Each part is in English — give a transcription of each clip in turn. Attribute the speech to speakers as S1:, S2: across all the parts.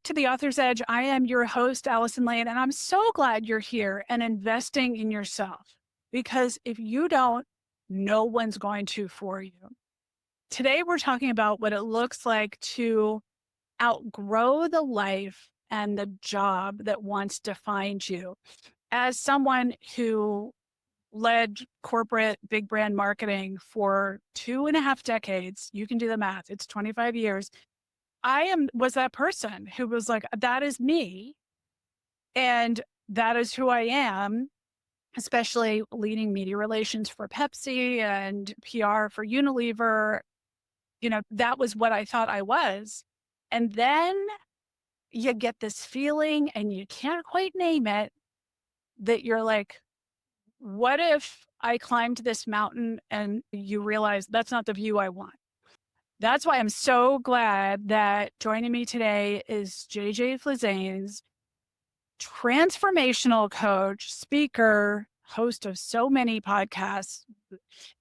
S1: back to the Author's Edge. I am your host, Allison Lane, and I'm so glad you're here and investing in yourself because if you don't, no one's going to for you. Today, we're talking about what it looks like to outgrow the life and the job that once defined you. As someone who led corporate big brand marketing for 2.5 decades, you can do the math, it's 25 years. Was that person who was like, that is me. And that is who I am, especially leading media relations for Pepsi and PR for Unilever. That was what I thought I was. And then you get this feeling and you can't quite name it that you're like, what if I climbed this mountain and you realize that's not the view I want? That's why I'm so glad that joining me today is JJ Flizanes, transformational coach, speaker, host of so many podcasts,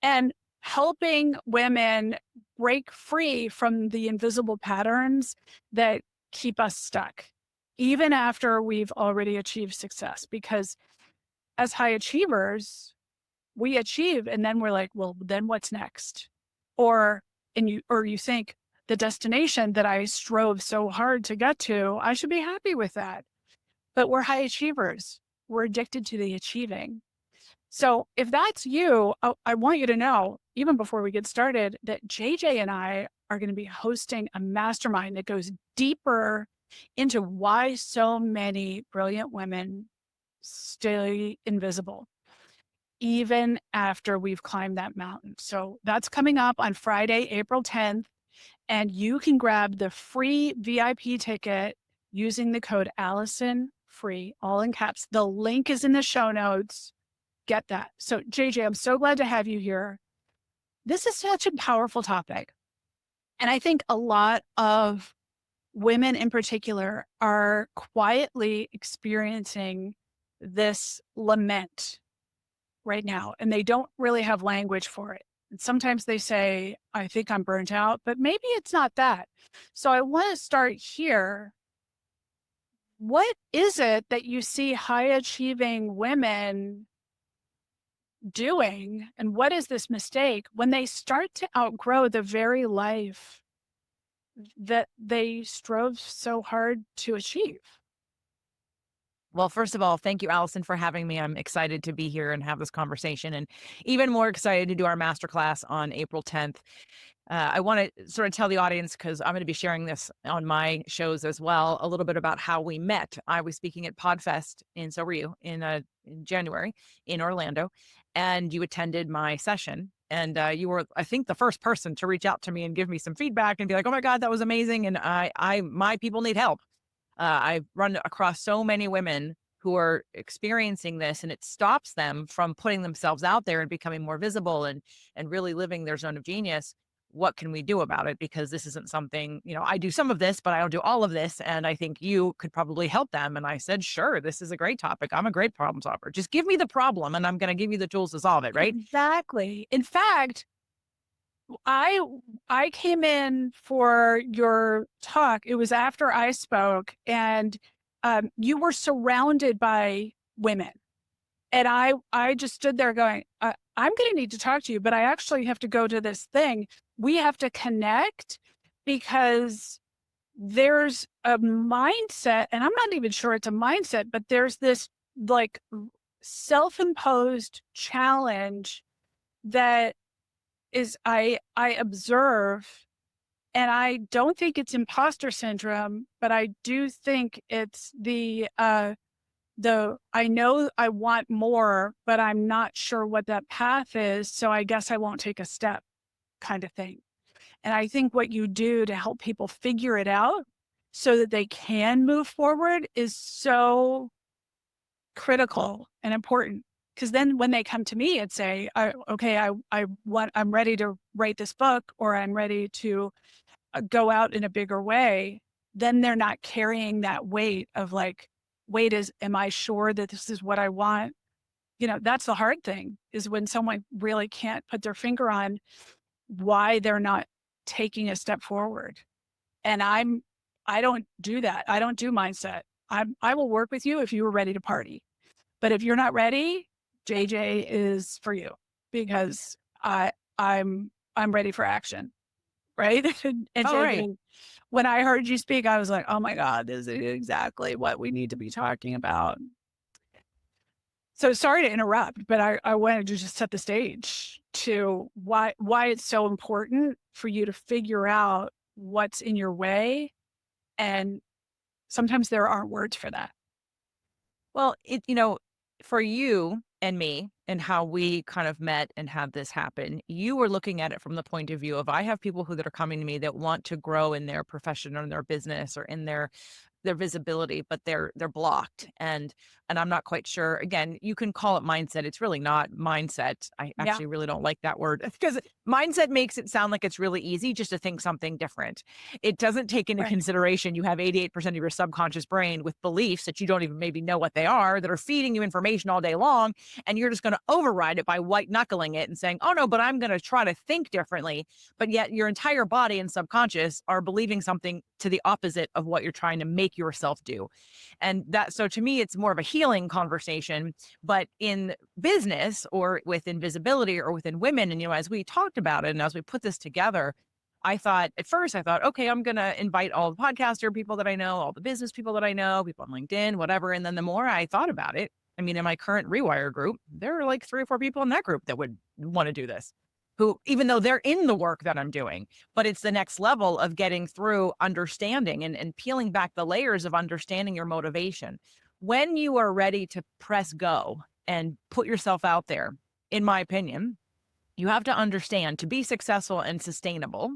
S1: and helping women break free from the invisible patterns that keep us stuck, even after we've already achieved success. Because as high achievers, we achieve and then we're like, well, then what's next? Or you think the destination that I strove so hard to get to, I should be happy with that. But we're high achievers. We're addicted to the achieving. So if that's you, I want you to know, even before we get started, that JJ and I are going to be hosting a mastermind that goes deeper into why so many brilliant women stay invisible, even after we've climbed that mountain. So that's coming up on Friday, April 10th. And you can grab the free VIP ticket using the code Allison free, all in caps. The link is in the show notes. Get that. So JJ, I'm so glad to have you here. This is such a powerful topic. And I think a lot of women in particular are quietly experiencing this lament right now, and they don't really have language for it. And sometimes they say, I think I'm burnt out, but maybe it's not that. So I want to start here. What is it that you see high achieving women doing? And what is this mistake when they start to outgrow the very life that they strove so hard to achieve?
S2: Well, first of all, thank you, Allison, for having me. I'm excited to be here and have this conversation, and even more excited to do our masterclass on April 10th. I want to sort of tell the audience, because I'm going to be sharing this on my shows as well, a little bit about how we met. I was speaking at PodFest, and so were you, in January in Orlando, and you attended my session. And you were, I think, the first person to reach out to me and give me some feedback and be like, "Oh my God, that was amazing!" And my people need help. I've run across so many women who are experiencing this, and it stops them from putting themselves out there and becoming more visible and really living their zone of genius. What can we do about it? Because this isn't something, I do some of this, but I don't do all of this. And I think you could probably help them. And I said, sure, this is a great topic. I'm a great problem solver. Just give me the problem and I'm going to give you the tools to solve it. Right.
S1: Exactly. In fact, I I came in for your talk. It was after I spoke, and you were surrounded by women, and I just stood there going, "I'm going to need to talk to you, but I actually have to go to this thing. We have to connect because there's a mindset, and I'm not even sure it's a mindset, but there's this like self-imposed challenge that is I observe, and I don't think it's imposter syndrome, but I do think it's the I know I want more, but I'm not sure what that path is, so I guess I won't take a step kind of thing. And I think what you do to help people figure it out so that they can move forward is so critical and important. Because then when they come to me and say, okay, I'm ready to write this book, or I'm ready to go out in a bigger way, then they're not carrying that weight of like, am I sure that this is what I want? That's the hard thing, is when someone really can't put their finger on why they're not taking a step forward. And I don't do that. I don't do mindset. I will work with you if you were ready to party. But if you're not ready, JJ is for you because I'm ready for action, right? And
S2: All right.
S1: JJ, when I heard you speak, I was like, "Oh my god, this is exactly what we need to be talking about." So sorry to interrupt, but I wanted to just set the stage to why it's so important for you to figure out what's in your way, and sometimes there aren't words for that.
S2: Well, for you and me and how we kind of met and had this happen, you were looking at it from the point of view of I have people that are coming to me that want to grow in their profession or in their business or in their visibility, but they're blocked. And I'm not quite sure. Again, you can call it mindset. It's really not mindset. I
S1: Yeah,
S2: actually really don't like that word because mindset makes it sound like it's really easy just to think something different. It doesn't take into
S1: right.
S2: consideration you have 88% of your subconscious brain with beliefs that you don't even maybe know what they are that are feeding you information all day long. And you're just going to override it by white knuckling it and saying, oh no, but I'm going to try to think differently. But yet your entire body and subconscious are believing something to the opposite of what you're trying to make yourself do. And that, so to me, it's more of a healing conversation. But in business or with invisibility or within women, and, as we talked about it and as we put this together, at first, I thought, okay, I'm going to invite all the podcaster people that I know, all the business people that I know, people on LinkedIn, whatever. And then the more I thought about it, I mean, in my current Rewire group, there are like 3 or 4 people in that group that would want to do this, who, even though they're in the work that I'm doing, but it's the next level of getting through understanding and peeling back the layers of understanding your motivation. When you are ready to press go and put yourself out there, in my opinion, you have to understand to be successful and sustainable,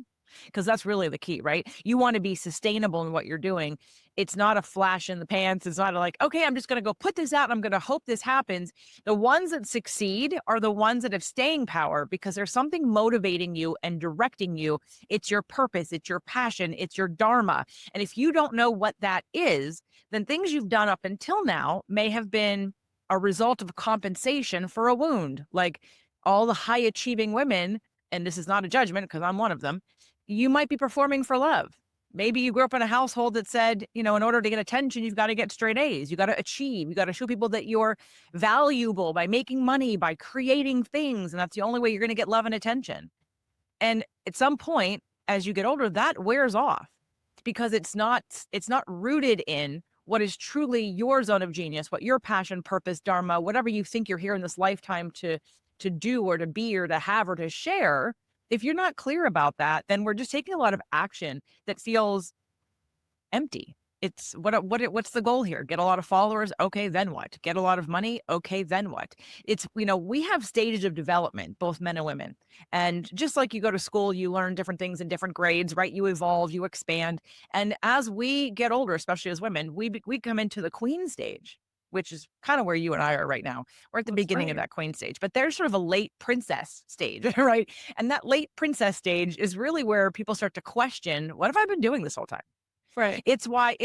S2: because that's really the key, right? You want to be sustainable in what you're doing. It's not a flash in the pants. It's not like, okay, I'm just going to go put this out. I'm going to hope this happens. The ones that succeed are the ones that have staying power because there's something motivating you and directing you. It's your purpose, it's your passion, it's your dharma. And if you don't know what that is, then things you've done up until now may have been a result of compensation for a wound. Like all the high achieving women, and this is not a judgment because I'm one of them, you might be performing for love. Maybe you grew up in a household that said, in order to get attention, you've got to get straight A's. You got to achieve. You got to show people that you're valuable by making money, by creating things. And that's the only way you're going to get love and attention. And at some point, as you get older, that wears off because it's not rooted in what is truly your zone of genius, what your passion, purpose, dharma, whatever you think you're here in this lifetime to do or to be or to have or to share. If you're not clear about that, then we're just taking a lot of action that feels empty. It's what's the goal here? Get a lot of followers. Okay, then what? Get a lot of money. Okay, then what? It's, we have stages of development, both men and women. And just like you go to school, you learn different things in different grades, right? You evolve, you expand. And as we get older, especially as women, we come into the queen stage, which is kind of where you and I are right now. We're at the
S1: That's
S2: beginning of
S1: right.
S2: that queen stage, but there's sort of a late princess stage, right? And that late princess stage is really where people start to question, what have I been doing this whole time?
S1: Right.
S2: It's why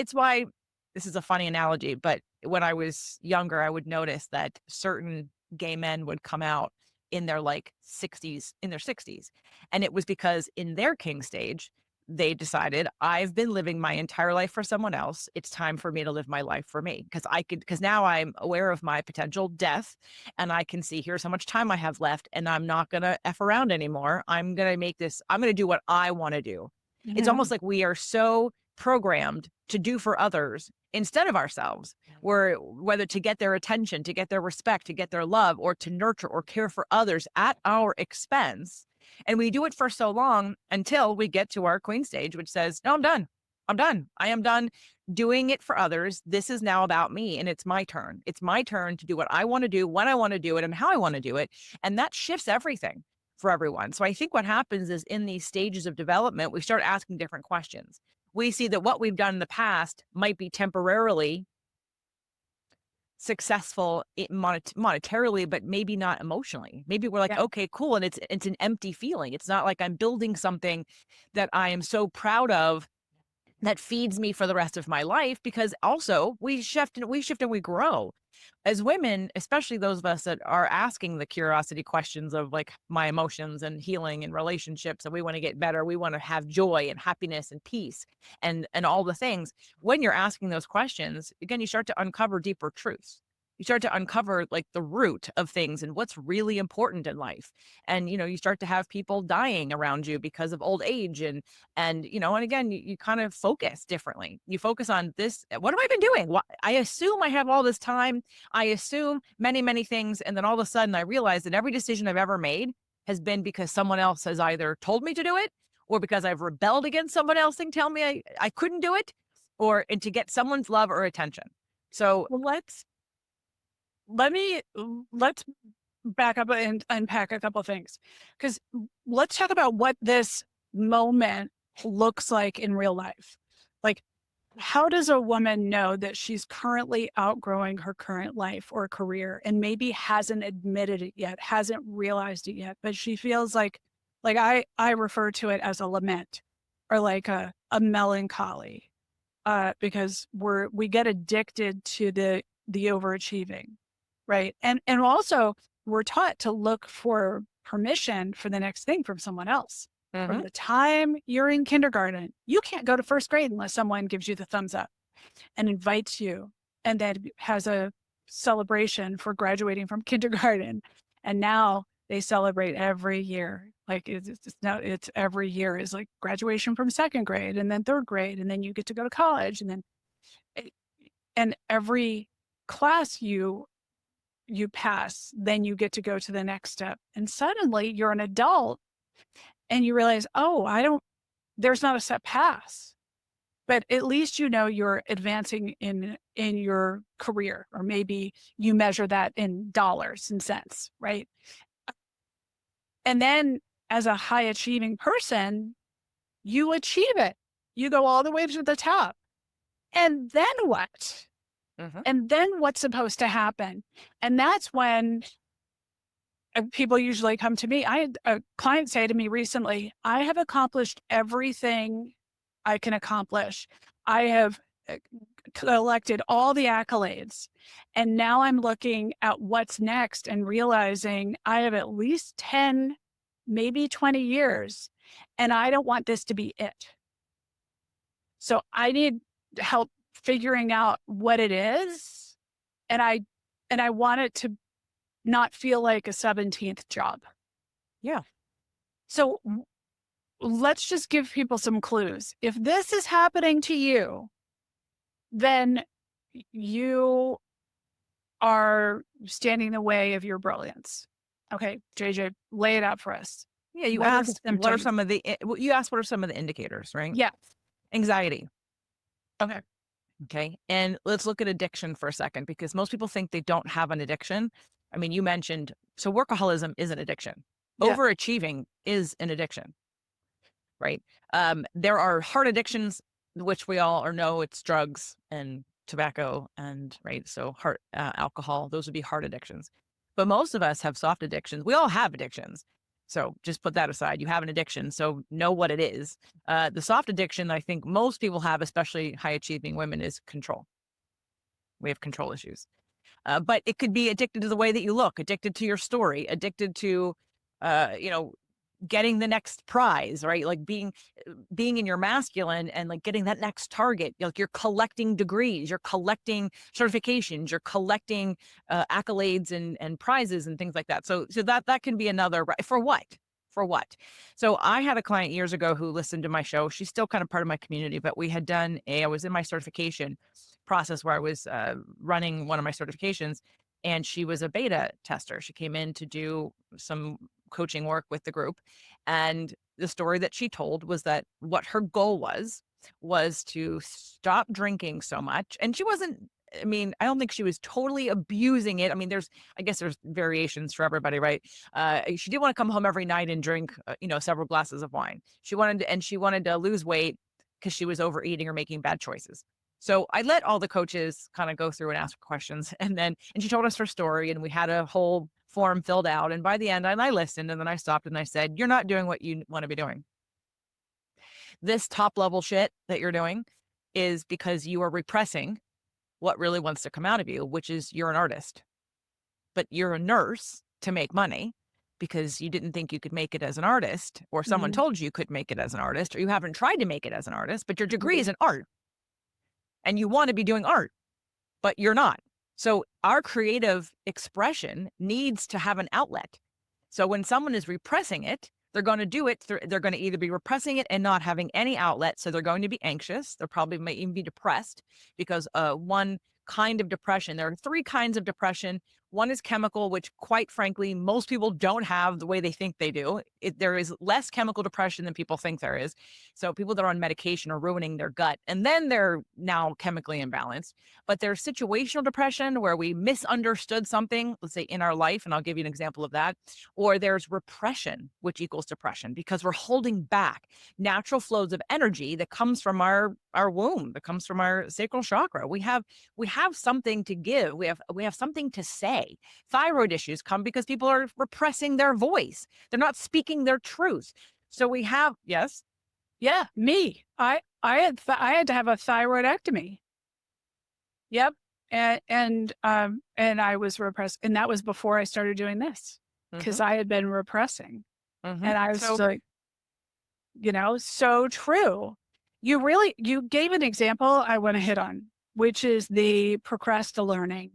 S2: this is a funny analogy, but when I was younger, I would notice that certain gay men would come out in their like 60s, in their 60s. And it was because in their king stage, they decided, I've been living my entire life for someone else. It's time for me to live my life for me. Because now I'm aware of my potential death and I can see here's how much time I have left and I'm not going to F around anymore. I'm going to do what I want to do. It's
S1: Mhm.
S2: almost like we are so programmed to do for others instead of ourselves, where whether to get their attention, to get their respect, to get their love, or to nurture or care for others at our expense. And we do it for so long until we get to our queen stage, which says, no, I'm done. I'm done. I am done doing it for others. This is now about me and it's my turn. It's my turn to do what I want to do, when I want to do it, and how I want to do it. And that shifts everything for everyone. So I think what happens is in these stages of development, we start asking different questions. We see that what we've done in the past might be temporarily successful monetarily, but maybe not emotionally. Maybe we're like,
S1: Yeah.
S2: okay, cool. And it's an empty feeling. It's not like I'm building something that I am so proud of that feeds me for the rest of my life, because also we shift and we grow. as women, especially those of us that are asking the curiosity questions of like my emotions and healing and relationships, and we want to get better, we want to have joy and happiness and peace and all the things. When you're asking those questions, again, you start to uncover deeper truths. You start to uncover like the root of things and what's really important in life. And you start to have people dying around you because of old age and again, you kind of focus differently. You focus on this. What have I been doing? I assume I have all this time. I assume many, many things. And then all of a sudden I realize that every decision I've ever made has been because someone else has either told me to do it or because I've rebelled against someone else and tell me I couldn't do it or and to get someone's love or attention. So
S1: Well, let's back up and unpack a couple things, because let's talk about what this moment looks like in real life. Like, how does a woman know that she's currently outgrowing her current life or career and maybe hasn't admitted it yet, hasn't realized it yet, but she feels like I refer to it as a lament or like a melancholy, because we get addicted to the overachieving, right? And also we're taught to look for permission for the next thing from someone else. From
S2: mhm,
S1: the time you're in kindergarten, you can't go to first grade unless someone gives you the thumbs up and invites you, and then has a celebration for graduating from kindergarten. And now they celebrate every year. Like it's every year is like graduation from second grade and then third grade. And then you get to go to college. And then, it- and every class you pass, then you get to go to the next step. And suddenly you're an adult and you realize, oh, there's not a set pass, but at least you're advancing in your career, or maybe you measure that in dollars and cents, right? And then as a high achieving person, you achieve it. You go all the way to the top. And then what?
S2: mhm.
S1: And then what's supposed to happen? And that's when people usually come to me. I had a client say to me recently, I have accomplished everything I can accomplish. I have collected all the accolades. And now I'm looking at what's next and realizing I have at least 10, maybe 20 years, and I don't want this to be it. So I need help figuring out what it is. And I want it to not feel like a 17th job.
S2: Yeah.
S1: So let's just give people some clues. If this is happening to you, then you are standing in the way of your brilliance. Okay, JJ, lay it out for us.
S2: Yeah. You
S1: What are the
S2: asked what are
S1: symptoms?
S2: some of the, you asked what are some of the indicators, right?
S1: Yeah.
S2: Anxiety.
S1: Okay.
S2: Okay. And let's look at addiction for a second because most people think they don't have an addiction. I mean, you mentioned, so workaholism is an addiction.
S1: Yeah.
S2: Overachieving is an addiction, right? There are heart addictions, which we all or know it's drugs and tobacco and right. So heart, alcohol, those would be heart addictions. But most of us have soft addictions. We all have addictions. So just put that aside. You have an addiction, so know what it is. The soft addiction I think most people have, especially high achieving women, is control. We have control issues. But it could be addicted to the way that you look, addicted to your story, addicted to, uh, you know, getting the next prize, right? Like being in your masculine and like getting that next target. Like you're collecting degrees, you're collecting certifications, you're collecting accolades and prizes and things like that. So that can be another for what? For what? So I had a client years ago who listened to my show. She's still kind of part of my community, but we had I was in my certification process where I was running one of my certifications and she was a beta tester. She came in to do some coaching work with the group. And the story that she told was that what her goal was to stop drinking so much. And she wasn't, I mean, I don't think she was totally abusing it. I mean, I guess there's variations for everybody, right? She did want to come home every night and drink, several glasses of wine. She wanted to lose weight because she was overeating or making bad choices. So I let all the coaches kind of go through and ask questions. And she told us her story and we had a whole form filled out. And by the end, I listened and then I stopped and I said, you're not doing what you want to be doing. This top level shit that you're doing is because you are repressing what really wants to come out of you, which is you're an artist, but you're a nurse to make money because you didn't think you could make it as an artist, or someone
S1: Mhm.
S2: told you you could make it as an artist, or you haven't tried to make it as an artist, but your degree is
S1: Mhm.
S2: in art and you want to be doing art, but you're not. So our creative expression needs to have an outlet. So when someone is repressing it, they're going to do it through, they're going to either be repressing it and not having any outlet. So they're going to be anxious. They're probably may even be depressed because one kind of depression, there are three kinds of depression. One is chemical, which quite frankly, most people don't have the way they think they do. There is less chemical depression than people think there is. So people that are on medication are ruining their gut and then they're now chemically imbalanced. But there's situational depression where we misunderstood something, let's say in our life, and I'll give you an example of that. Or there's repression, which equals depression, because we're holding back natural flows of energy that comes from our womb, that comes from our sacral chakra. We have something to give. We have something to say. Thyroid issues come because people are repressing their voice. They're not speaking their truth. So we have yes.
S1: Yeah, me. I had to have a thyroidectomy. Yep. And I was repressed, and that was before I started doing this, because
S2: Hmm.
S1: I had been repressing,
S2: Hmm.
S1: and I was
S2: So
S1: like, so true. You gave an example I wanna hit on, which is the procrasti-learning.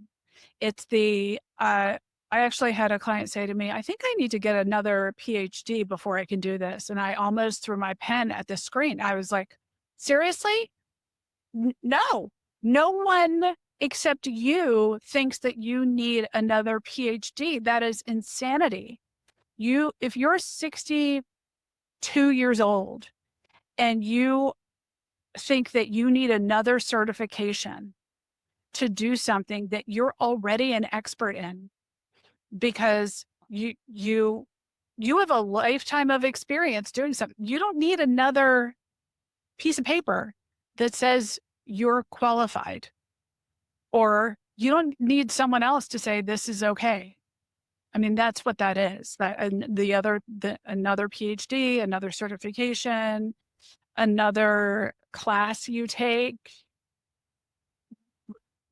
S1: It's I actually had a client say to me, "I think I need to get another PhD before I can do this," and I almost threw my pen at the screen. I was like, "Seriously? No. No one except you thinks that you need another PhD. That is insanity. If you're 62 years old and you think that you need another certification to do something that you're already an expert in, because you have a lifetime of experience doing something. You don't need another piece of paper that says you're qualified, or you don't need someone else to say this is okay. I mean, that's what that is. That and another PhD, another certification, another class you take.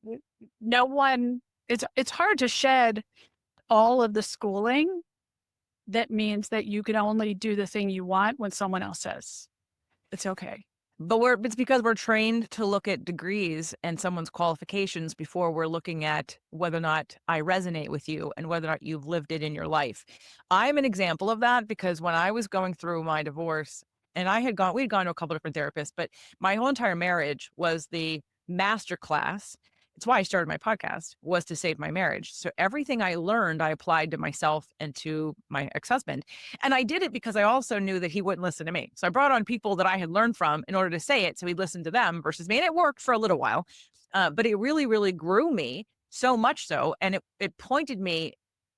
S1: N- No one. It's hard to shed all of the schooling that means that you can only do the thing you want when someone else says it's okay.
S2: but it's because we're trained to look at degrees and someone's qualifications before we're looking at whether or not I resonate with you and whether or not you've lived it in your life. I'm an example of that because when I was going through my divorce and we'd gone to a couple different therapists, but my whole entire marriage was the master class. It's why I started my podcast, was to save my marriage. So everything I learned, I applied to myself and to my ex-husband. And I did it because I also knew that he wouldn't listen to me. So I brought on people that I had learned from in order to say it. So he'd listen to them versus me. And it worked for a little while. But it really, really grew me so much so. And it pointed me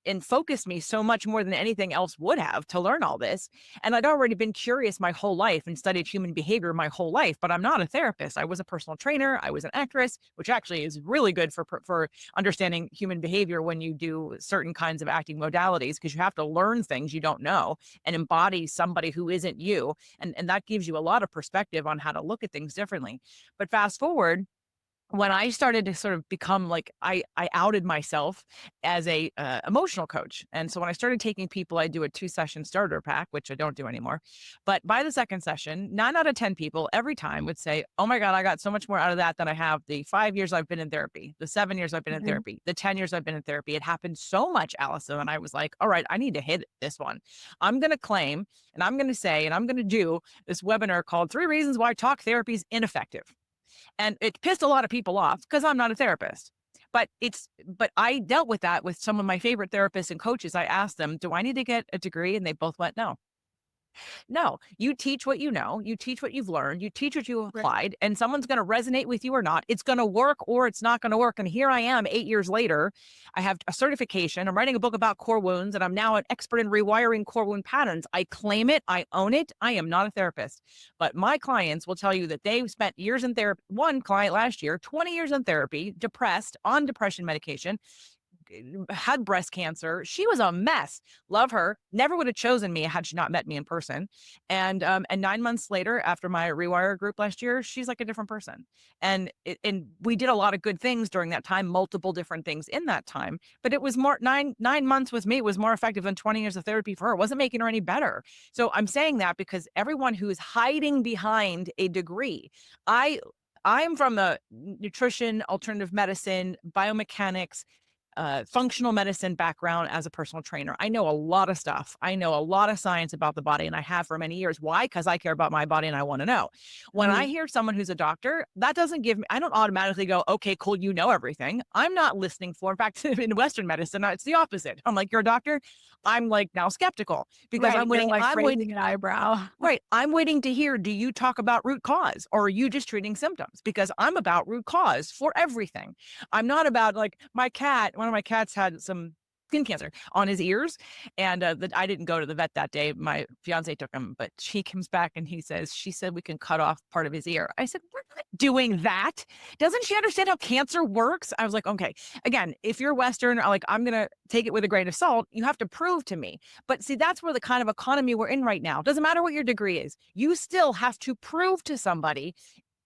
S2: and focused me so much more than anything else would have to learn all this. And I'd already been curious my whole life and studied human behavior my whole life, but I'm not a therapist. I was a personal trainer. I was an actress, which actually is really good for understanding human behavior when you do certain kinds of acting modalities, because you have to learn things you don't know and embody somebody who isn't you. And that gives you a lot of perspective on how to look at things differently. But fast forward, when I started to sort of become like I outed myself as a emotional coach, and so when I started taking people, I do a 2 session starter pack, which I don't do anymore. But by the second session, 9 out of 10 people every time would say, "Oh my god, I got so much more out of that than I have the 5 years I've been in therapy, the 7 years I've been in
S1: Mhm.
S2: therapy, the 10 years I've been in therapy." It happened so much, Allison, and I was like, "All right, I need to hit this one. I'm going to claim, and I'm going to say, and I'm going to do this webinar called 3 Reasons Why Talk Therapy is Ineffective." And it pissed a lot of people off because I'm not a therapist. But I dealt with that with some of my favorite therapists and coaches. I asked them, "Do I need to get a degree?" And they both went, "No." No, you teach what you know, you teach what you've learned, you teach what you
S1: Right.
S2: applied, and someone's going to resonate with you or not. It's going to work or it's not going to work. And here I am 8 years later. I have a certification. I'm writing a book about core wounds, and I'm now an expert in rewiring core wound patterns. I claim it. I own it. I am not a therapist. But my clients will tell you that they've spent years in therapy. One client last year, 20 years in therapy, depressed, on depression medication, had breast cancer. She was a mess. Love her. Never would have chosen me had she not met me in person. And 9 months later, after my rewire group last year, she's like a different person. And we did a lot of good things during that time, multiple different things in that time. But it was more 9 months with me was more effective than 20 years of therapy for her. It wasn't making her any better. So I'm saying that because everyone who is hiding behind a degree, I I'm from the nutrition, alternative medicine, biomechanics, functional medicine background as a personal trainer. I know a lot of stuff. I know a lot of science about the body, and I have for many years. Why? Because I care about my body and I want to know. When I
S1: Mhm.
S2: hear someone who's a doctor, that doesn't give me, I don't automatically go, okay, cool, you know everything. I'm not listening for. In fact, in Western medicine, it's the opposite. I'm like, you're a doctor. I'm like now skeptical because
S1: Right.
S2: I'm
S1: You're
S2: waiting.
S1: like
S2: I'm waiting.
S1: raising an eyebrow.
S2: Right. I'm waiting to hear, do you talk about root cause or are you just treating symptoms? Because I'm about root cause for everything. I'm not about like my cat. One of my cats had some skin cancer on his ears. And I didn't go to the vet that day. My fiance took him, but she comes back and she said, we can cut off part of his ear. I said, we're not doing that. Doesn't she understand how cancer works? I was like, okay, again, if you're Western, like, I'm going to take it with a grain of salt. You have to prove to me. But see, that's where the kind of economy we're in right now. Doesn't matter what your degree is. You still have to prove to somebody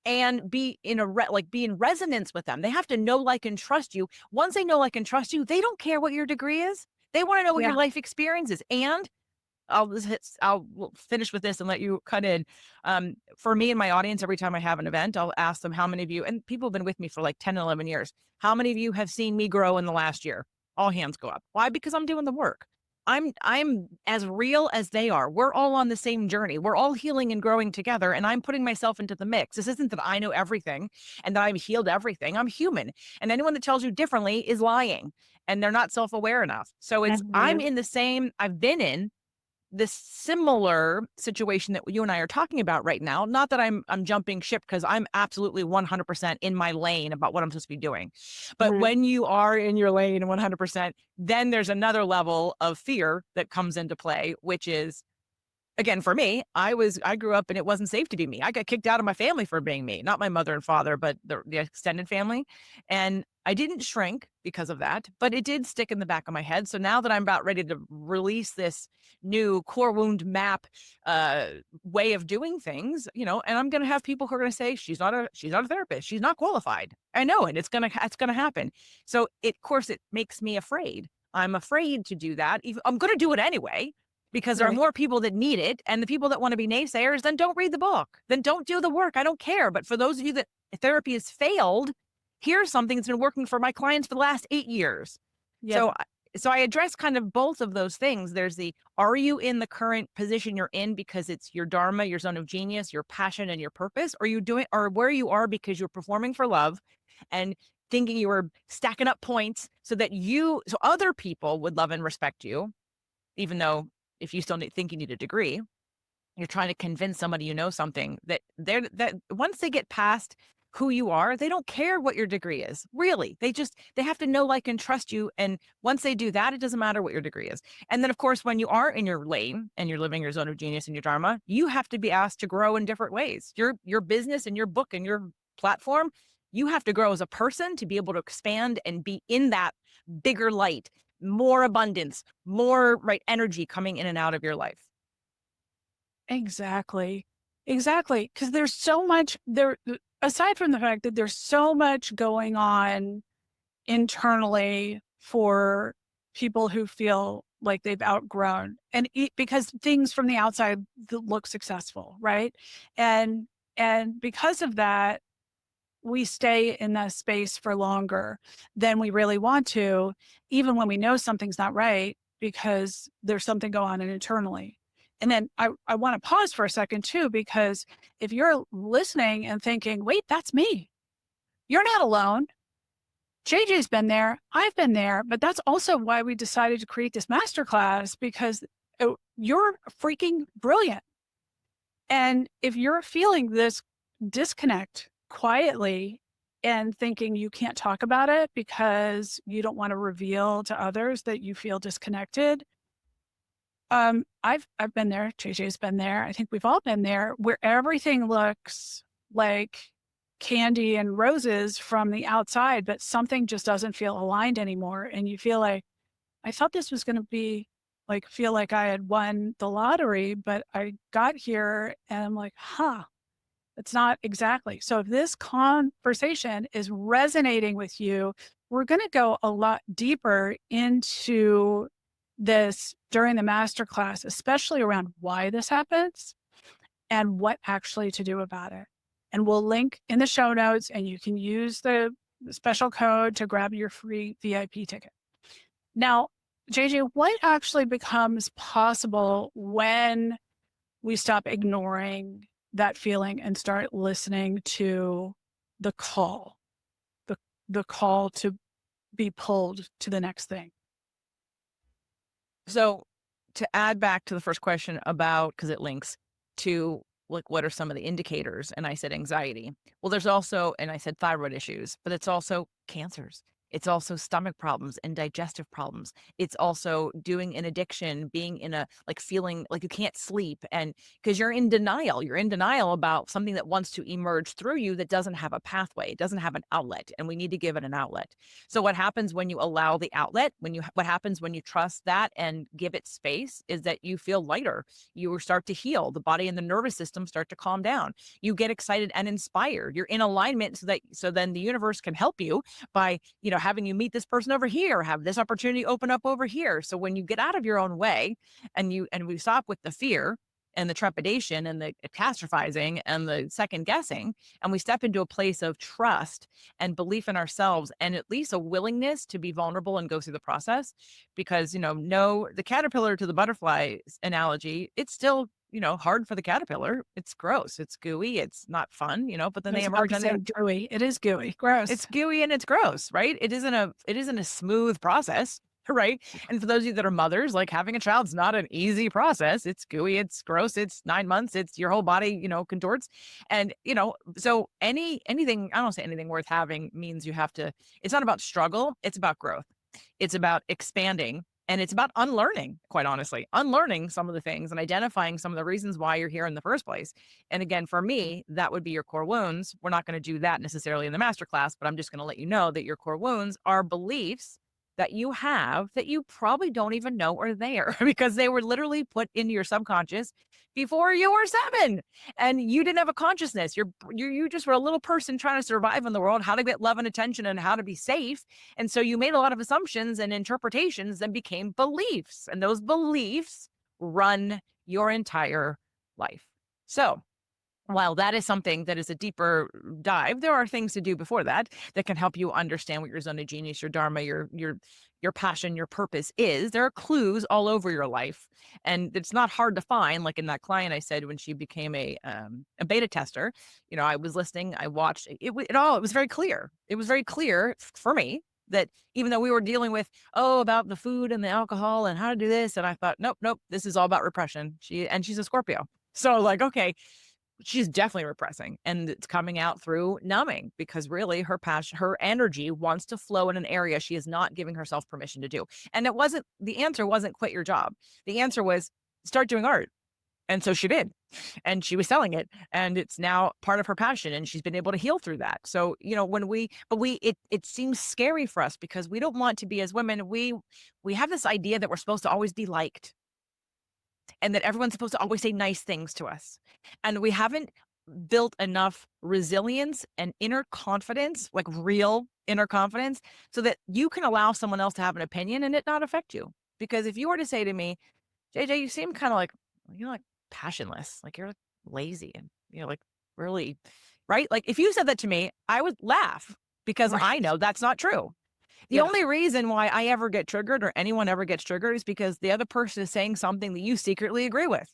S2: and be be in resonance with them. They have to know, like, and trust you. Once they know, like, and trust you, they don't care what your degree is. They want to know what your
S1: Yeah.
S2: life experience is. And we'll finish with this and let you cut in. For me and my audience, every time I have an event, I'll ask them how many of you, and people have been with me for like 10, 11 years. How many of you have seen me grow in the last year? All hands go up. Why? Because I'm doing the work. I'm as real as they are. We're all on the same journey. We're all healing and growing together. And I'm putting myself into the mix. This isn't that I know everything and that I've healed everything. I'm human. And anyone that tells you differently is lying and they're not self-aware enough. So I'm
S1: Mhm.
S2: in the same, I've been in this similar situation that you and I are talking about right now. Not that I'm jumping ship because I'm absolutely 100% in my lane about what I'm supposed to be doing. But
S1: Mhm.
S2: when you are in your lane 100%, then there's another level of fear that comes into play, which is, again, for me, I grew up and it wasn't safe to be me. I got kicked out of my family for being me, not my mother and father, but the extended family. And I didn't shrink because of that, but it did stick in the back of my head. So now that I'm about ready to release this new core wound map uh way of doing things, and I'm going to have people who are going to say she's not a therapist. She's not qualified. I know it. It's going to happen. So of course it makes me afraid. I'm afraid to do that. Even, I'm going to do it anyway because there are
S1: Right.
S2: more people that need it. And the people that want to be naysayers, then don't read the book. Then don't do the work. I don't care. But for those of you that therapy has failed, here's something that's been working for my clients for the last 8 years.
S1: Yeah.
S2: So, so I address kind of both of those things. There's are you in the current position you're in because it's your dharma, your zone of genius, your passion and your purpose? Or you doing, or where you are because you're performing for love and thinking you were stacking up points so other people would love and respect you, even though if you still think you need a degree, you're trying to convince somebody you know something that once they get past who you are, they don't care what your degree is. Really. They have to know, like, and trust you. And once they do that, it doesn't matter what your degree is. And then of course, when you are in your lane and you're living your zone of genius and your dharma, you have to be asked to grow in different ways. Your business and your book and your platform, you have to grow as a person to be able to expand and be in that bigger light, more abundance, more right energy coming in and out of your life.
S1: Exactly. Exactly. Because there's so much there, aside from the fact that there's so much going on internally for people who feel like they've outgrown because things from the outside that look successful, right? And because of that, we stay in that space for longer than we really want to, even when we know something's not right, because there's something going on internally. And then I want to pause for a second too, because if you're listening and thinking, wait, that's me, you're not alone. JJ's been there. I've been there. But that's also why we decided to create this masterclass because you're freaking brilliant. And if you're feeling this disconnect quietly and thinking you can't talk about it because you don't want to reveal to others that you feel disconnected, I've been there. JJ's been there. I think we've all been there where everything looks like candy and roses from the outside, but something just doesn't feel aligned anymore. And you feel like, I thought this was going to be like, feel like I had won the lottery, but I got here and I'm like, huh, it's not exactly. So if this conversation is resonating with you, we're going to go a lot deeper into this during the masterclass, especially around why this happens and what actually to do about it. And we'll link in the show notes and you can use the special code to grab your free VIP ticket. Now, JJ, what actually becomes possible when we stop ignoring that feeling and start listening to the call, the the call to be pulled to the next thing?
S2: So to add back to the first question about, because it links to like what are some of the indicators? And I said anxiety. Well, there's also, and I said thyroid issues, but it's also cancers. It's also stomach problems and digestive problems. It's also doing an addiction, being in a like feeling like you can't sleep. And because you're in denial, you're in denial about something that wants to emerge through you that doesn't have a pathway, it doesn't have an outlet. And we need to give it an outlet. So what happens when you allow the outlet, what happens when you trust that and give it space is that you feel lighter. You start to heal. The body and the nervous system start to calm down. You get excited and inspired. You're in alignment so then the universe can help you by, having you meet this person over here, have this opportunity open up over here. So when you get out of your own way and we stop with the fear and the trepidation and the catastrophizing and the second guessing, and we step into a place of trust and belief in ourselves and at least a willingness to be vulnerable and go through the process. Because, no, the caterpillar to the butterfly analogy, it's still, hard for the caterpillar. It's gross. It's gooey. It's not fun, but then
S1: I
S2: they
S1: was about
S2: emerge
S1: to
S2: on
S1: say
S2: the
S1: gooey. It is gooey. Gross.
S2: it's gooey and it's gross, right? It isn't a smooth process, right? And for those of you that are mothers, like having a child's not an easy process. It's gooey, it's gross, it's 9 months, it's your whole body, contorts. And, so anything, I don't say anything worth having means you have to, it's not about struggle, it's about growth. It's about expanding and it's about unlearning, quite honestly, unlearning some of the things and identifying some of the reasons why you're here in the first place. And again, for me, that would be your core wounds. We're not going to do that necessarily in the masterclass, but I'm just going to let you know that your core wounds are beliefs that you have that you probably don't even know are there because they were literally put into your subconscious before you were 7 and you didn't have a consciousness. You just were a little person trying to survive in the world, how to get love and attention and how to be safe. And so you made a lot of assumptions and interpretations and became beliefs. And those beliefs run your entire life. So while that is something that is a deeper dive, there are things to do before that that can help you understand what your zone of genius, your dharma, your passion, your purpose is. There are clues all over your life, and it's not hard to find. Like in that client, I said when she became a beta tester, I was listening, I watched it. It was very clear. It was very clear for me that even though we were dealing with about the food and the alcohol and how to do this, and I thought, nope, this is all about repression. She's a Scorpio, so like okay she's definitely repressing and it's coming out through numbing because really her passion, her energy wants to flow in an area she is not giving herself permission to do. And the answer wasn't quit your job. The answer was start doing art. And so she did. And she was selling it and it's now part of her passion and she's been able to heal through that. So, it seems scary for us because we don't want to be as women. We have this idea that we're supposed to always be liked and that everyone's supposed to always say nice things to us. And we haven't built enough resilience and inner confidence, like real inner confidence, so that you can allow someone else to have an opinion and it not affect you. Because if you were to say to me, JJ, you seem kind of like, like passionless, like you're like lazy and, like really, right? Like if you said that to me, I would laugh because I
S1: Right.
S2: know that's not true. The
S1: Yeah.
S2: only reason why I ever get triggered or anyone ever gets triggered is because the other person is saying something that you secretly agree with.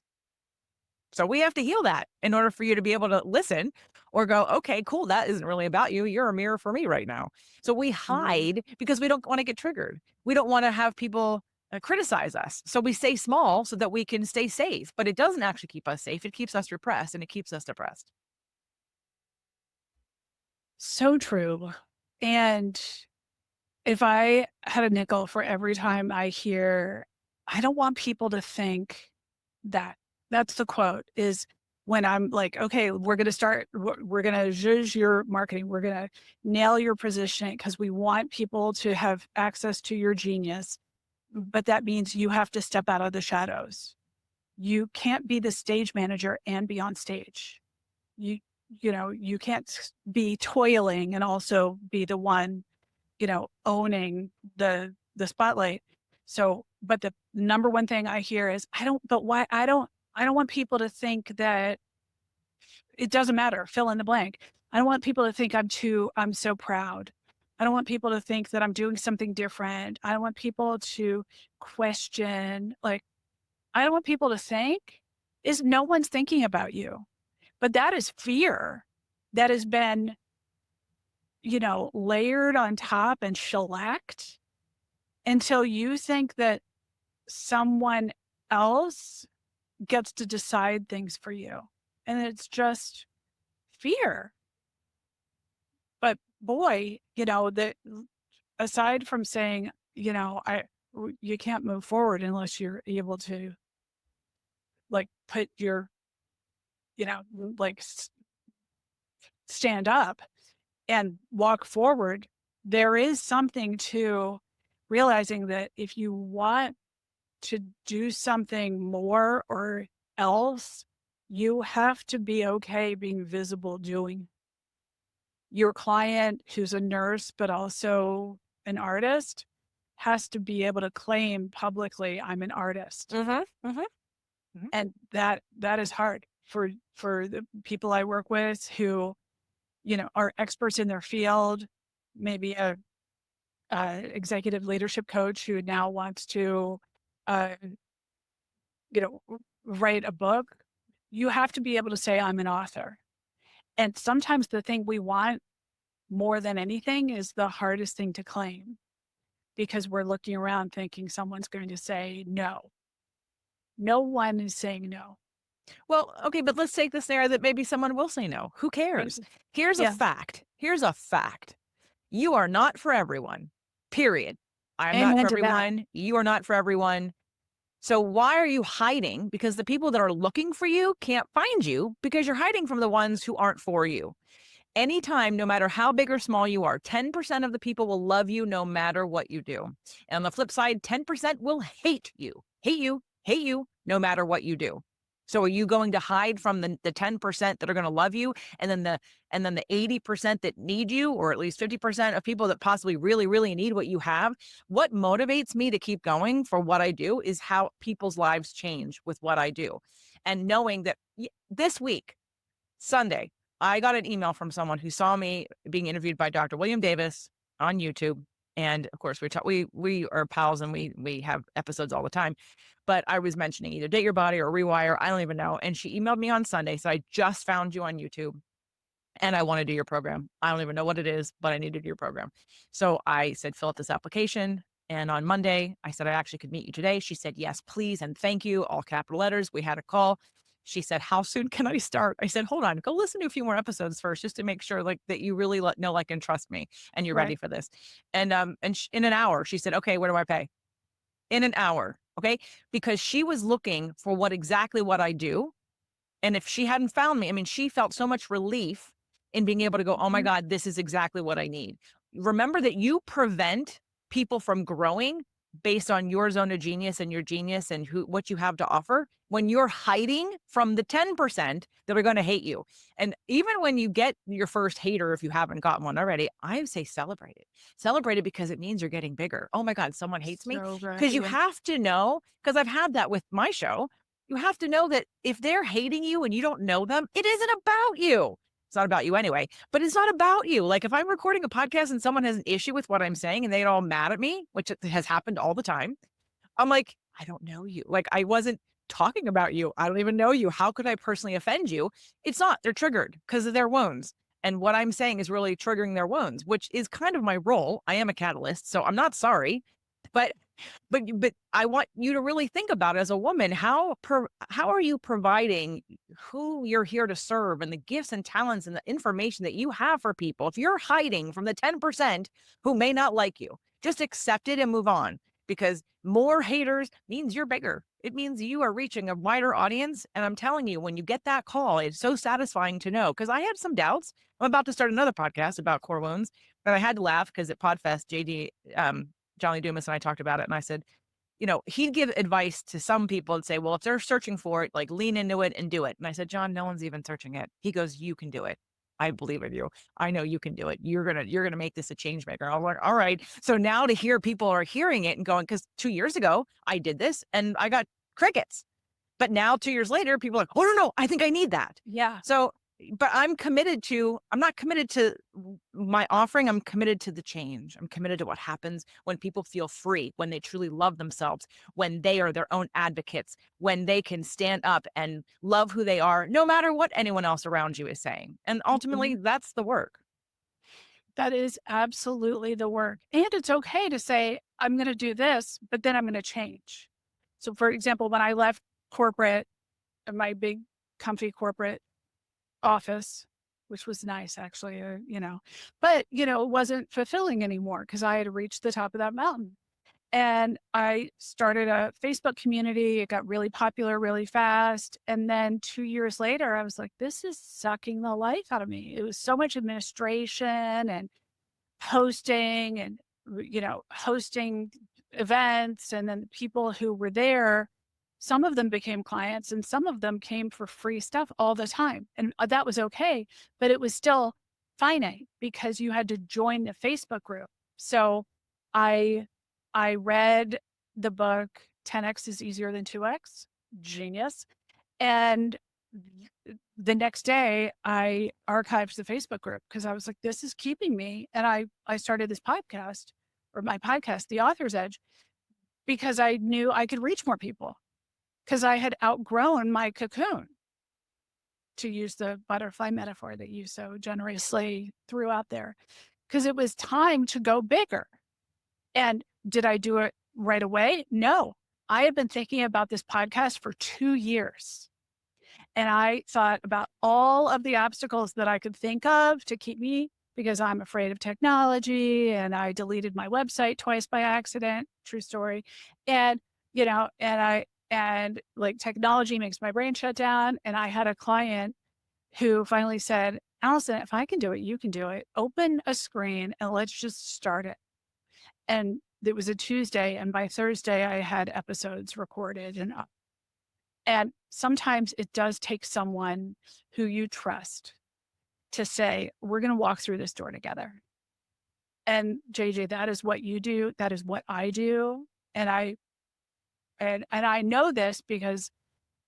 S2: So we have to heal that in order for you to be able to listen or go, okay, cool. That isn't really about you. You're a mirror for me right now. So we
S1: Mhm.
S2: hide because we don't want to get triggered. We don't want to have people criticize us. So we stay small so that we can stay safe, but it doesn't actually keep us safe. It keeps us repressed and it keeps us depressed.
S1: So true. And if I had a nickel for every time I hear, I don't want people to think that, that's the quote, is when I'm like, okay, we're going to zhuzh your marketing. We're going to nail your positioning because we want people to have access to your genius. But that means you have to step out of the shadows. You can't be the stage manager and be on stage. You, you can't be toiling and also be the one, owning the spotlight. So, but the number one thing I hear is, I don't want people to think that it doesn't matter, fill in the blank. I don't want people to think I'm so proud. I don't want people to think that I'm doing something different. I don't want people to question, like, I don't want people to think is no one's thinking about you. But that is fear that has been, layered on top and shellacked until you think that someone else gets to decide things for you. And it's just fear. But boy, that aside from saying, you can't move forward unless you're able to like put your, you know, like stand up and walk forward. There is something to realizing that if you want to do something more or else, you have to be okay being visible doing. Your client who's a nurse, but also an artist, has to be able to claim publicly, "I'm an artist."
S2: Mhm, mhm, mhm.
S1: And that is hard for the people I work with who, are experts in their field, maybe a executive leadership coach who now wants to, uh, write a book. You have to be able to say, "I'm an author." And sometimes the thing we want more than anything is the hardest thing to claim because we're looking around thinking someone's going to say no. No one is saying no.
S2: Well, okay, but let's take the scenario that maybe someone will say no. Who
S1: Right?
S2: cares? Here's a
S1: Yeah.
S2: fact. Here's a fact. You are not for everyone. Period. I am not for
S1: Amen to that.
S2: everyone. You are not for everyone. So why are you hiding? Because the people that are looking for you can't find you because you're hiding from the ones who aren't for you. Anytime, no matter how big or small you are, 10% of the people will love you no matter what you do. And on the flip side, 10% will hate you, no matter what you do. So are you going to hide from the 10% that are going to love you and then the 80% that need you, or at least 50% of people that possibly really, really need what you have? What motivates me to keep going for what I do is how people's lives change with what I do. And knowing that this week, Sunday, I got an email from someone who saw me being interviewed by Dr. William Davis on YouTube. And of course, we are pals and we have episodes all the time. But I was mentioning either Date Your Body or Rewire. I don't even know. And she emailed me on Sunday. So I just found you on YouTube and I want to do your program. I don't even know what it is, but I need to do your program. So I said, fill out this application. And on Monday, I said, I actually could meet you today. She said, yes, please. And thank you, all capital letters. We had a call. She said, how soon can I start? I said, hold on, go listen to a few more episodes first, just to make sure like that you really know, like, and trust me and you're ready
S1: Right.
S2: for this. And in an hour, she said, okay, what do I pay? In an hour. Okay. Because she was looking for exactly what I do, and if she hadn't found me, I mean, she felt so much relief in being able to go, "Oh my
S1: Mhm.
S2: god, this is exactly what I need." Remember that you prevent people from growing based on your zone of genius and your genius and what you have to offer when you're hiding from the 10% that are gonna hate you. And even when you get your first hater, if you haven't gotten one already, I say celebrate it. Celebrate it because it means you're getting bigger. "Oh my god, someone hates me."
S1: So right.
S2: Because you
S1: Yeah.
S2: have to know. Because 'cause I've had that with my show. You have to know that if they're hating you and you don't know them, it isn't about you. It's not about you anyway, but it's not about you. Like if I'm recording a podcast and someone has an issue with what I'm saying and they get all mad at me, which it has happened all the time, I'm like, I don't know you. Like I wasn't talking about you. I don't even know you. How could I personally offend you? It's not. They're triggered because of their wounds. And what I'm saying is really triggering their wounds, which is kind of my role. I am a catalyst, so I'm not sorry. But but I want you to really think about, as a woman, how are you providing who you're here to serve and the gifts and talents and the information that you have for people. If you're hiding from the 10% who may not like you, just accept it and move on. because more haters means you're bigger. It means you are reaching a wider audience. And I'm telling you, when you get that call, it's so satisfying to know because I had some doubts. I'm about to start another podcast about core wounds, but I had to laugh because at Podfest, Johnny Dumas and I talked about it. And I said, he'd give advice to some people and say, well, if they're searching for it, like lean into it and do it. And I said, John, no one's even searching it. He goes, you can do it. I believe in you. I know you can do it. You're gonna make this a change maker. I was like, all right. So now to hear people are hearing it and going, because 2 years ago I did this and I got crickets. But now 2 years later, people are like, "Oh, no, no, I think I need that."
S1: Yeah.
S2: So, but I'm not committed to my offering, I'm committed to the change. I'm committed to what happens when people feel free, when they truly love themselves, when they are their own advocates, when they can stand up and love who they are, no matter what anyone else around you is saying. And ultimately,
S1: Mhm.
S2: that's the work.
S1: That is absolutely the work. And it's okay to say, I'm going to do this, but then I'm going to change. So, for example, when I left corporate, my big, comfy corporate office, which was nice actually, but, it wasn't fulfilling anymore because I had reached the top of that mountain. And I started a Facebook community. It got really popular really fast. And then 2 years later, I was like, this is sucking the life out of me. It was so much administration and hosting and, hosting events. And then the people who were there, some of them became clients and some of them came for free stuff all the time. And that was okay. But it was still finite because you had to join the Facebook group. So I, I read the book 10X is easier than 2X. Genius. And the next day, I archived the Facebook group because I was like, this is keeping me. And I started this podcast or my podcast, The Author's Edge, because I knew I could reach more people because I had outgrown my cocoon, to use the butterfly metaphor that you so generously threw out there, because it was time to go bigger. And did I do it right away? No. I had been thinking about this podcast for 2 years. And I thought about all of the obstacles that I could think of to keep me, because I'm afraid of technology and I deleted my website twice by accident. True story. And, and like technology makes my brain shut down. And I had a client who finally said, Allison, if I can do it, you can do it. Open a screen and let's just start it. And it was a Tuesday. And by Thursday, I had episodes recorded and up. And sometimes it does take someone who you trust to say, we're going to walk through this door together. And JJ, that is what you do. That is what I do. And I know this because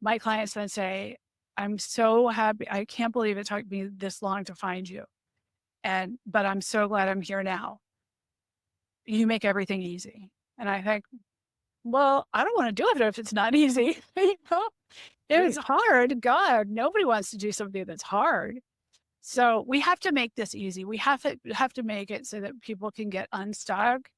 S1: my clients then say, I'm so happy. I can't believe it took me this long to find you. But I'm so glad I'm here now. You make everything easy. And I think, well, I don't want to do it if it's not easy. If it's
S2: Right.
S1: hard, God, nobody wants to do something that's hard. So we have to make this easy. We have to make it so that people can get unstuck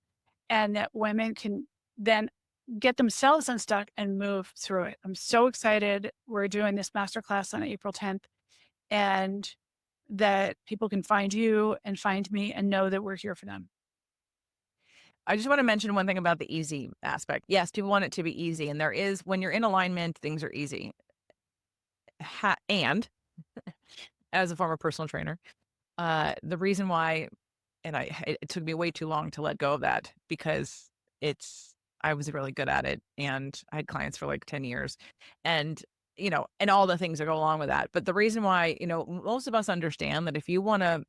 S1: and that women can then get themselves unstuck and move through it. I'm so excited. We're doing this masterclass on April 10th and that people can find you and find me and know that we're here for them.
S2: I just want to mention one thing about the easy aspect. Yes, people want it to be easy. And there is, when you're in alignment, things are easy. And as a former personal trainer, the reason why, and it took me way too long to let go of that because I was really good at it and I had clients for like 10 years and, and all the things that go along with that. But the reason why, most of us understand that if you want to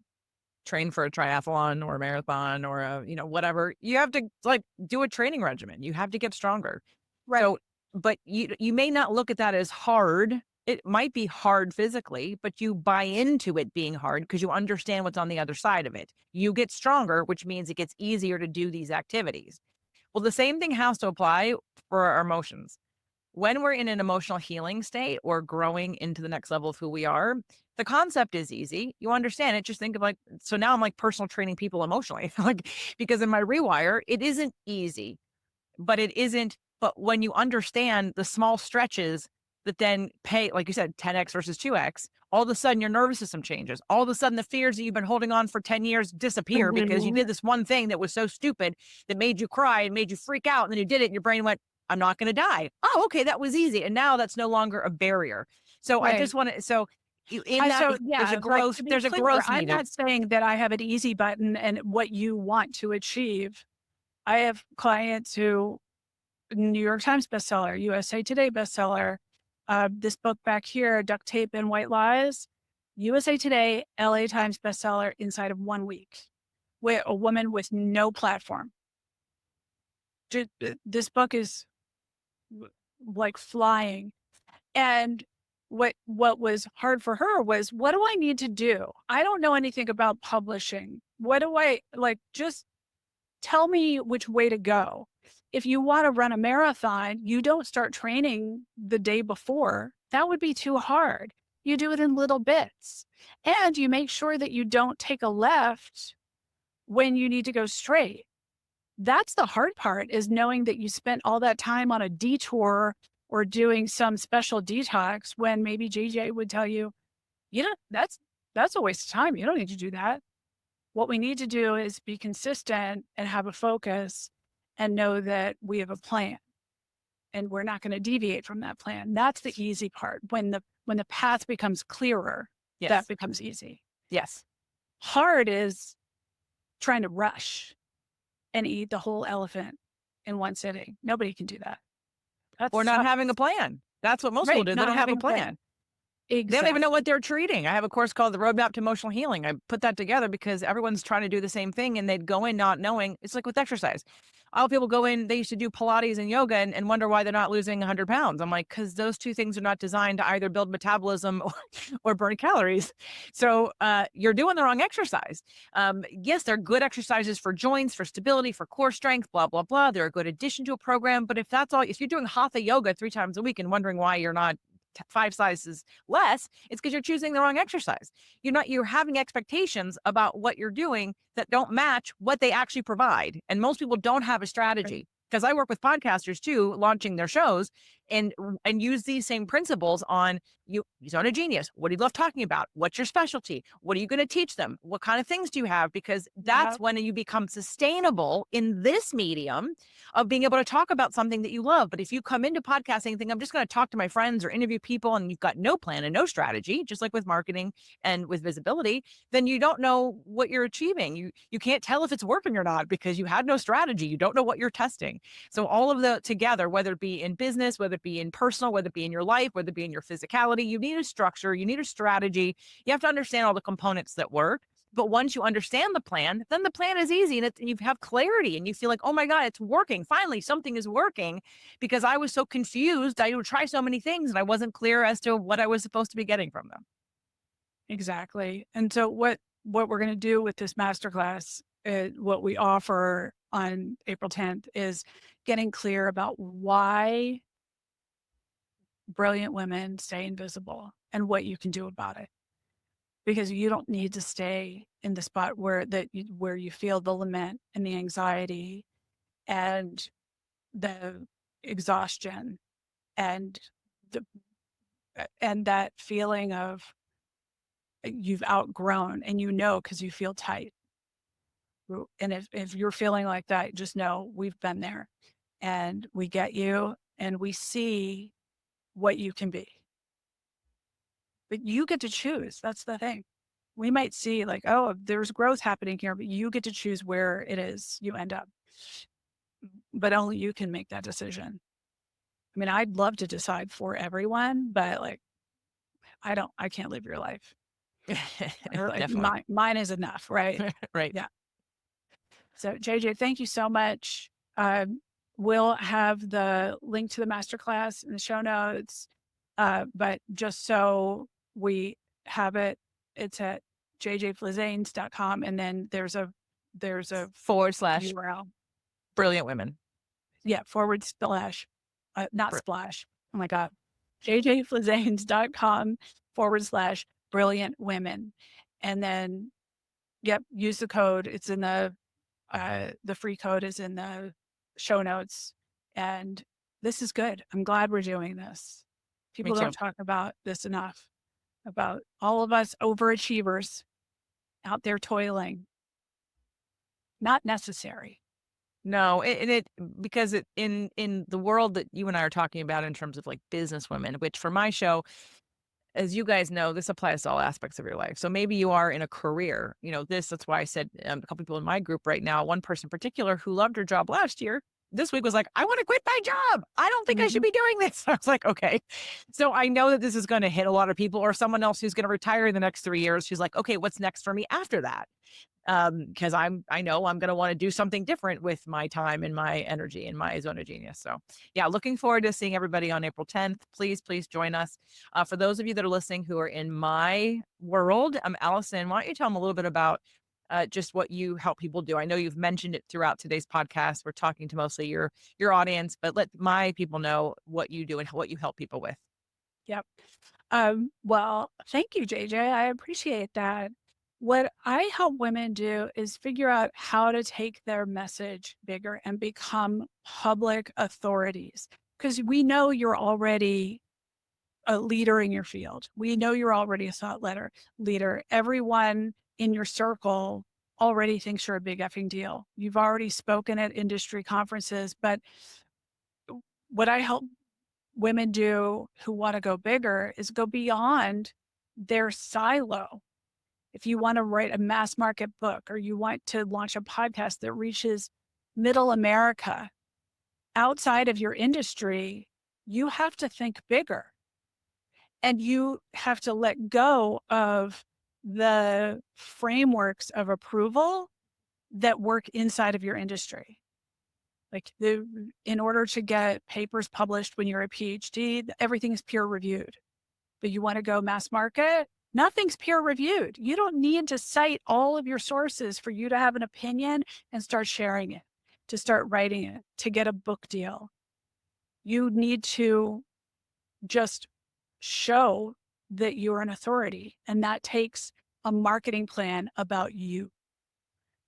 S2: train for a triathlon or a marathon or whatever, you have to like do a training regimen. You have to get stronger.
S1: Right.
S2: So, but you may not look at that as hard. It might be hard physically, but you buy into it being hard because you understand what's on the other side of it. You get stronger, which means it gets easier to do these activities. Well, the same thing has to apply for our emotions. When we're in an emotional healing state or growing into the next level of who we are, the concept is easy. You understand it. Just think of like, so now I'm like personal training people emotionally, like, because in my rewire, it isn't easy, but it isn't. But when you understand the small stretches that then pay, like you said, 10x versus 2x, all of a sudden your nervous system changes. All of a sudden the fears that you've been holding on for 10 years disappear because you
S1: Mhm.
S2: did this one thing that was so stupid that made you cry and made you freak out. And then you did it and your brain went, I'm not going to die. Oh, okay. That was easy. And now that's no longer a barrier. So I just
S1: Right.
S2: want to, so in that,
S1: So
S2: there's a
S1: yeah, like,
S2: growth,
S1: to be
S2: there's a
S1: clear,
S2: growth
S1: I'm
S2: needed.
S1: not saying that I have an easy button and what you want to achieve. I have clients who New York Times bestseller, USA Today bestseller, this book back here, Duct Tape and White Lies, USA Today, LA Times bestseller inside of 1 week, with a woman with no platform. This book is like flying. And what was hard for her was, what do I need to do? I don't know anything about publishing. What do I like? Just tell me which way to go. If you want to run a marathon, you don't start training the day before. That would be too hard. You do it in little bits. And you make sure that you don't take a left when you need to go straight. That's the hard part, is knowing that you spent all that time on a detour or doing some special detox when maybe JJ would tell you, you know, that's a waste of time. You don't need to do that. What we need to do is be consistent and have a focus and know that we have a plan and we're not going to deviate from that plan. That's the easy part. When the path becomes clearer, that
S2: Yes.
S1: becomes easy.
S2: Yes.
S1: Hard is trying to rush and eat the whole elephant in one sitting. Nobody can do that. That
S2: Or not
S1: sucks.
S2: having a plan. That's what most people
S1: Right,
S2: do. They
S1: not
S2: don't have a
S1: having a plan.
S2: plan. They don't even know what
S1: Exactly.
S2: they're treating. I have a course called the Roadmap to Emotional Healing. I put that together because everyone's trying to do the same thing and they'd go in not knowing. It's like with exercise. All people go in, they used to do Pilates and yoga and wonder why they're not losing 100 pounds. I'm like, because those two things are not designed to either build metabolism or burn calories. So you're doing the wrong exercise. Yes, they're good exercises for joints, for stability, for core strength, blah, blah, blah. They're a good addition to a program. But if that's all, if you're doing hatha yoga 3 times a week and wondering why you're not 5 sizes less, it's because you're choosing the wrong exercise. You're having expectations about what you're doing that don't match what they actually provide. And most people don't have a
S1: Right.
S2: strategy. Because I work with podcasters too, launching their shows and use these same principles on you. Zone of genius. What do you love talking about? What's your specialty? What are you going to teach them? What kind of things do you have? Because that's
S1: Yep.
S2: when you become sustainable in this medium of being able to talk about something that you love. But if you come into podcasting and think, I'm just going to talk to my friends or interview people, and you've got no plan and no strategy, just like with marketing and with visibility, then you don't know what you're achieving. You can't tell if it's working or not because you had no strategy. You don't know what you're testing. So all of the together, whether it be in business, whether it be in personal, whether it be in your life, whether it be in your physicality, you need a structure, you need a strategy. You have to understand all the components that work. But once you understand the plan, then the plan is easy and you have clarity and you feel like, oh my God, it's working. Finally, something is working because I was so confused. I would try so many things and I wasn't clear as to what I was supposed to be getting from them.
S1: Exactly. And so what we're going to do with this masterclass, what we offer on April 10th, is getting clear about why brilliant women stay invisible and what you can do about it. Because you don't need to stay in the spot where you feel the lament and the anxiety and the exhaustion and the and that feeling of you've outgrown, and you know because you feel tight. And if you're feeling like that, just know we've been there and we get you and we see what you can be. But you get to choose. That's the thing. We might see like, oh, there's growth happening here, but you get to choose where it is you end up. But only you can make that decision. I mean, I'd love to decide for everyone, but like, I can't live your life. Or like
S2: Definitely.
S1: mine is enough, right?
S2: Right.
S1: Yeah. So JJ, thank you so much. We'll have the link to the masterclass in the show notes. But just so we have it, it's at jjflizanes.com. And then there's a
S2: Forward slash
S1: URL.
S2: brilliant women.
S1: Yeah, forward slash, not
S2: Br-
S1: splash. Oh my God. jjflizanes.com /brilliant women. And then, yep, use the code. It's in the free code is in the show notes. And this is good. I'm glad we're doing this.
S2: Me
S1: People don't
S2: too.
S1: talk about this enough, about all of us overachievers out there toiling. Not necessary.
S2: No, and it because it in the world that you and I are talking about in terms of like business women, which for my show, as you guys know, this applies to all aspects of your life. So maybe you are in a career, that's why I said a couple people in my group right now, one person in particular who loved her job last year, this week was like, I want to quit my job. I don't think I should
S1: Mhm.
S2: be doing this. I was like, okay. So I know that this is going to hit a lot of people or someone else who's going to retire in the next 3 years. She's like, okay, what's next for me after that? Because I know I'm gonna wanna do something different with my time and my energy and my zone of genius. So, yeah, looking forward to seeing everybody on April 10th. Please, please join us. For those of you that are listening who are in my world, Allison, why don't you tell them a little bit about, just what you help people do? I know you've mentioned it throughout today's podcast. We're talking to mostly your audience, but let my people know what you do and what you help people with.
S1: Yep. Well, thank you, JJ. I appreciate that. What I help women do is figure out how to take their message bigger and become public authorities. Because we know you're already a leader in your field. We know you're already a leader. Everyone in your circle already thinks you're a big effing deal. You've already spoken at industry conferences, but what I help women do who want to go bigger is go beyond their silo. If you want to write a mass market book or you want to launch a podcast that reaches middle America outside of your industry, you have to think bigger and you have to let go of the frameworks of approval that work inside of your industry. Like in order to get papers published when you're a PhD, everything is peer reviewed. But you want to go mass market, nothing's peer reviewed. You don't need to cite all of your sources for you to have an opinion and start sharing it, to start writing it, to get a book deal. You need to just show that you're an authority. And that takes a marketing plan about you.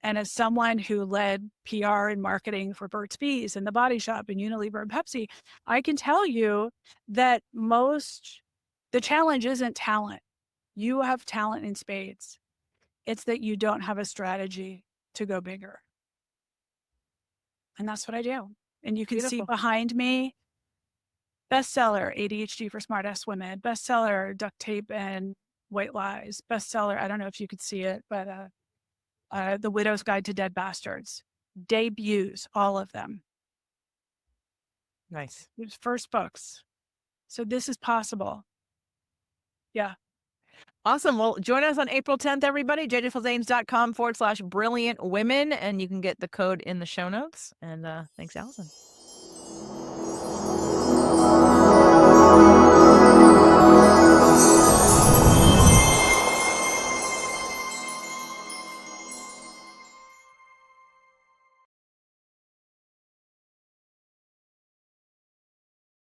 S1: And as someone who led PR and marketing for Burt's Bees and The Body Shop and Unilever and Pepsi, I can tell you that the challenge isn't talent. You have talent in spades. It's that you don't have a strategy to go bigger. And that's what I do. And you can see
S2: Beautiful.
S1: behind me, bestseller, ADHD for Smartass Women, bestseller, Duct Tape and White Lies, bestseller, I don't know if you could see it, but The Widow's Guide to Dead Bastards, debuts, all of them.
S2: Nice.
S1: These first books. So this is possible. Yeah.
S2: Awesome. Well, join us on April 10th, everybody. jjflizanes.com/brilliant women, and you can get the code in the show notes. And thanks, Allison.